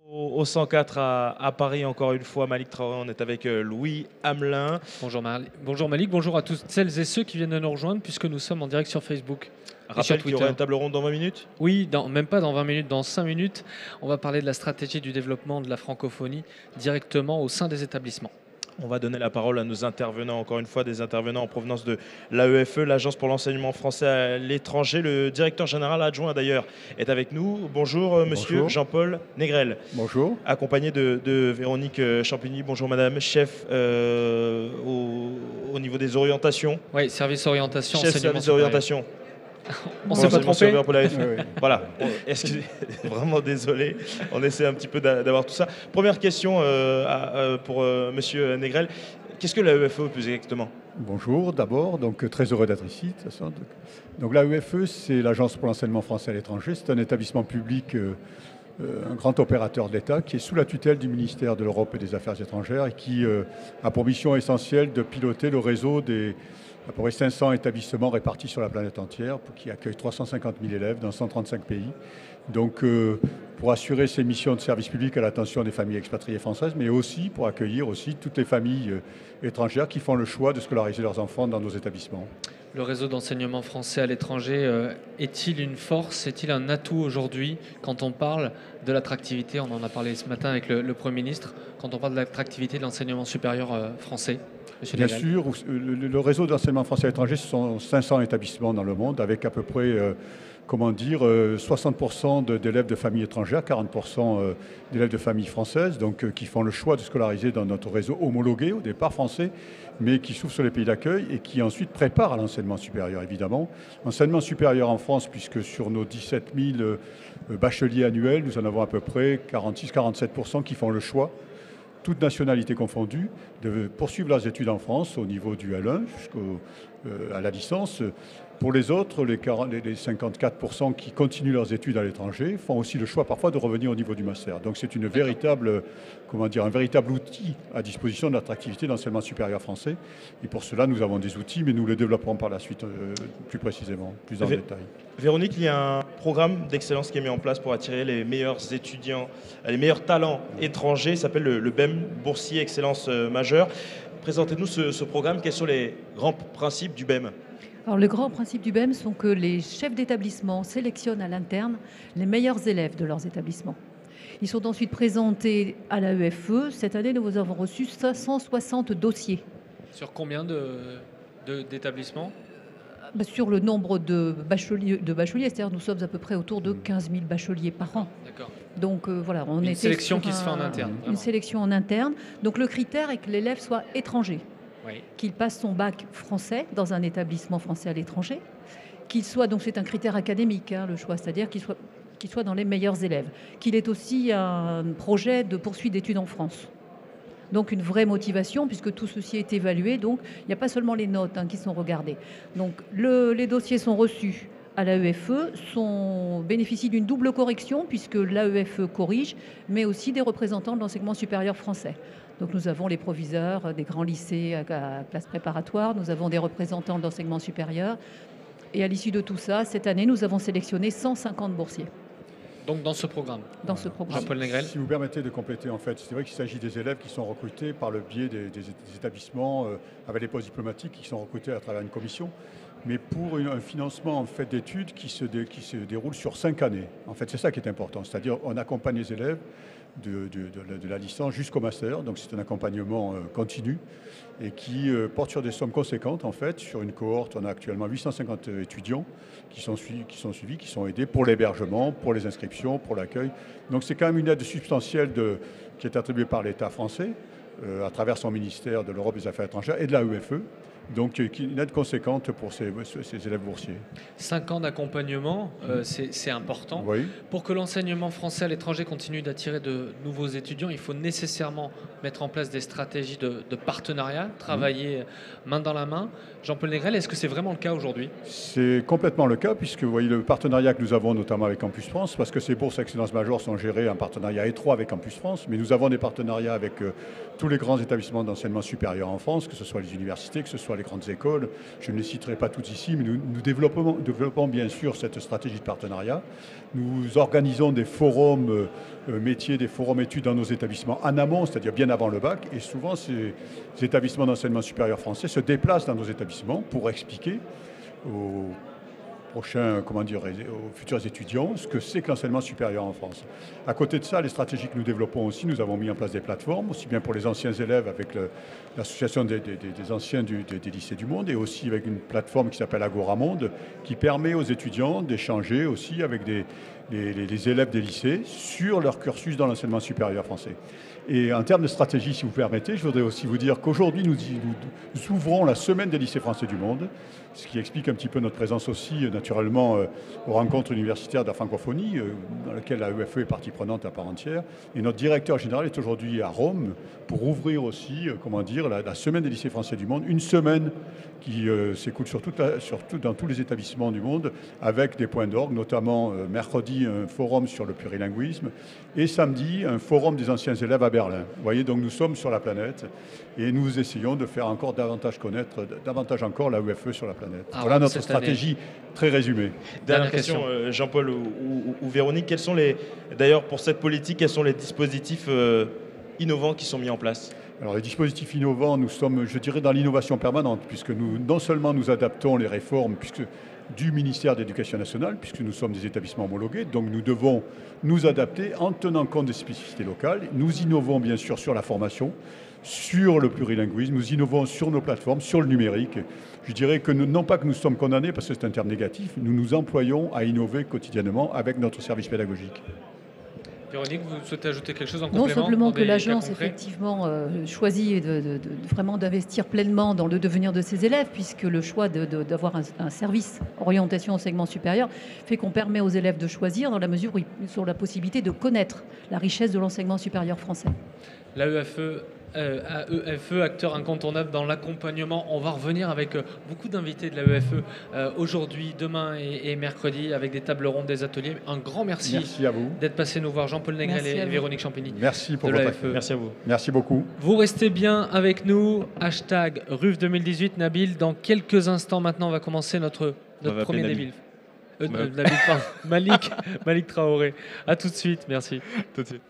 Au 104 à Paris, encore une fois, Malik Traoré, on est avec Louis Hamelin. Bonjour Malik, bonjour à toutes celles et ceux qui viennent de nous rejoindre puisque nous sommes en direct sur Facebook. Rappelle qu'il y aura une table ronde dans 20 minutes. Oui, même pas dans 20 minutes, dans 5 minutes. On va parler de la stratégie du développement de la francophonie directement au sein des établissements. On va donner la parole à nos intervenants, encore une fois, des intervenants en provenance de l'AEFE, l'Agence pour l'enseignement français à l'étranger. Le directeur général adjoint, d'ailleurs, est avec nous. Bonjour, monsieur Jean-Paul Négrel. Bonjour. Accompagné de Véronique Champigny. Bonjour, madame, chef au niveau des orientations. Oui, service orientation, chef enseignement service d'orientation. On s'est pas trompé. Voilà, excusez, vraiment désolé. On essaie un petit peu d'avoir tout ça. Première question pour monsieur Négrel. Qu'est-ce que l'AEFE plus exactement? Bonjour d'abord, donc très heureux d'être ici. Donc l'AEFE, c'est l'Agence pour l'enseignement français à l'étranger. C'est un établissement public, un grand opérateur de l'État qui est sous la tutelle du ministère de l'Europe et des Affaires étrangères et qui a pour mission essentielle de piloter le réseau des à peu près 500 établissements répartis sur la planète entière, qui accueillent 350 000 élèves dans 135 pays. Donc, pour assurer ces missions de service public à l'attention des familles expatriées françaises, mais aussi pour accueillir aussi toutes les familles étrangères qui font le choix de scolariser leurs enfants dans nos établissements. Le réseau d'enseignement français à l'étranger est-il une force, est-il un atout aujourd'hui quand on parle de l'attractivité? On en a parlé ce matin avec le Premier ministre, quand on parle de l'attractivité de l'enseignement supérieur français. Bien sûr, le réseau d'enseignement français à l'étranger, ce sont 500 établissements dans le monde avec à peu près 60% d'élèves de familles étrangères, 40% d'élèves de familles françaises, donc qui font le choix de scolariser dans notre réseau homologué, au départ français, mais qui s'ouvre sur les pays d'accueil et qui ensuite préparent à l'enseignement supérieur, évidemment. Enseignement supérieur en France, puisque sur nos 17 000 bacheliers annuels, nous en avons à peu près 46-47% qui font le choix, toutes nationalités confondues, de poursuivre leurs études en France au niveau du L1 jusqu'à la licence. Pour les autres, les 54% qui continuent leurs études à l'étranger font aussi le choix parfois de revenir au niveau du master. Donc c'est un véritable outil à disposition de l'attractivité de l'enseignement supérieur français. Et pour cela, nous avons des outils, mais nous les développerons par la suite plus précisément, plus en détail. Véronique, il y a un programme d'excellence qui est mis en place pour attirer les meilleurs étudiants, les meilleurs talents étrangers. Il s'appelle le BEM, Boursier Excellence Majeure. Présentez-nous ce programme. Quels sont les grands principes du BEM? Alors, les grands principes du BEM sont que les chefs d'établissement sélectionnent à l'interne les meilleurs élèves de leurs établissements. Ils sont ensuite présentés à l'AEFE. Cette année, nous avons reçu 560 dossiers. Sur combien d'établissements? Sur le nombre de bacheliers, c'est-à-dire nous sommes à peu près autour de 15 000 bacheliers par an. D'accord. Donc voilà, une sélection qui se fait en interne. Une sélection en interne. Donc le critère est que l'élève soit étranger. Oui. Qu'il passe son bac français dans un établissement français à l'étranger, qu'il soit, donc c'est un critère académique, le choix, c'est-à-dire qu'il soit dans les meilleurs élèves, qu'il ait aussi un projet de poursuite d'études en France. Donc une vraie motivation, puisque tout ceci est évalué, donc il n'y a pas seulement les notes qui sont regardées. Donc les dossiers sont reçus à l'AEFE, bénéficient d'une double correction, puisque l'AEFE corrige, mais aussi des représentants de l'enseignement supérieur français. Donc nous avons les proviseurs des grands lycées à classe préparatoire, nous avons des représentants de l'enseignement supérieur. Et à l'issue de tout ça, cette année, nous avons sélectionné 150 boursiers. Donc dans ce programme. Dans ce programme. Jean-Paul Négrel. Si vous permettez de compléter, en fait, c'est vrai qu'il s'agit des élèves qui sont recrutés par le biais des établissements avec les postes diplomatiques qui sont recrutés à travers une commission, mais pour un financement en fait d'études qui se déroule sur 5 années. En fait, c'est ça qui est important, c'est-à-dire on accompagne les élèves de la licence jusqu'au master, donc c'est un accompagnement continu et qui porte sur des sommes conséquentes en fait. Sur une cohorte, on a actuellement 850 étudiants qui sont suivis, qui sont aidés pour l'hébergement, pour les inscriptions, pour l'accueil. Donc c'est quand même une aide substantielle qui est attribuée par l'État français à travers son ministère de l'Europe et des Affaires étrangères et de l'AEFE. Donc une aide conséquente pour ces élèves boursiers. 5 ans d'accompagnement, c'est important. Oui. Pour que l'enseignement français à l'étranger continue d'attirer de nouveaux étudiants, il faut nécessairement mettre en place des stratégies de partenariat, travailler main dans la main. Jean-Paul Négrel, est-ce que c'est vraiment le cas aujourd'hui? C'est complètement le cas, puisque vous voyez le partenariat que nous avons notamment avec Campus France, parce que ces bourses Excellence Majeure sont gérées en partenariat étroit avec Campus France, mais nous avons des partenariats avec tous les grands établissements d'enseignement supérieur en France, que ce soit les universités, que ce soit les grandes écoles. Je ne les citerai pas toutes ici, mais nous développons bien sûr cette stratégie de partenariat. Nous organisons des forums métiers, des forums études dans nos établissements en amont, c'est-à-dire bien avant le bac. Et souvent, ces établissements d'enseignement supérieur français se déplacent dans nos établissements pour expliquer aux prochains, aux futurs étudiants ce que c'est que l'enseignement supérieur en France. À côté de ça, les stratégies que nous développons aussi, nous avons mis en place des plateformes, aussi bien pour les anciens élèves avec l'association des anciens des lycées du monde, et aussi avec une plateforme qui s'appelle Agoramonde, qui permet aux étudiants d'échanger aussi avec les élèves des lycées sur leur cursus dans l'enseignement supérieur français. Et en termes de stratégie, si vous permettez, je voudrais aussi vous dire qu'aujourd'hui, nous ouvrons la semaine des lycées français du monde, ce qui explique un petit peu notre présence aussi, naturellement, aux rencontres universitaires de la francophonie, dans laquelle la UFE est partie prenante à part entière. Et notre directeur général est aujourd'hui à Rome pour ouvrir aussi, la semaine des lycées français du monde, une semaine qui s'écoule dans tous les établissements du monde, avec des points d'orgue, notamment mercredi, un forum sur le plurilinguisme, et samedi, un forum des anciens élèves à Berlin. Vous voyez, donc nous sommes sur la planète et nous essayons de faire encore davantage connaître, davantage encore la UFE sur la planète. Voilà notre stratégie très résumée. Dernière question, Jean-Paul ou Véronique, d'ailleurs pour cette politique, quels sont les dispositifs innovants qui sont mis en place ? Alors les dispositifs innovants, nous sommes, je dirais, dans l'innovation permanente, puisque non seulement nous adaptons les réformes du ministère de l'Éducation nationale, puisque nous sommes des établissements homologués, donc nous devons nous adapter en tenant compte des spécificités locales. Nous innovons bien sûr sur la formation, sur le plurilinguisme, nous innovons sur nos plateformes, sur le numérique. Je dirais que non pas que nous sommes condamnés, parce que c'est un terme négatif, nous nous employons à innover quotidiennement avec notre service pédagogique. Véronique, vous souhaitez ajouter quelque chose en complément? Non, simplement que l'agence, effectivement, choisit vraiment d'investir pleinement dans le devenir de ses élèves, puisque le choix d'avoir un service orientation enseignement supérieur fait qu'on permet aux élèves de choisir dans la mesure où ils ont la possibilité de connaître la richesse de l'enseignement supérieur français. L'AEFE, acteur incontournable dans l'accompagnement. On va revenir avec beaucoup d'invités de l'AEFE aujourd'hui, demain et mercredi, avec des tables rondes, des ateliers. Un grand merci à vous d'être passé nous voir, Jean-Paul Négrel et Véronique Champigny. Merci pour votre accueil. Merci à vous. Merci beaucoup. Vous restez bien avec nous. Hashtag RUF 2018, Nabil. Dans quelques instants maintenant, on va commencer notre premier Nabil. Malik Traoré. À tout de suite. Merci. Tout de suite.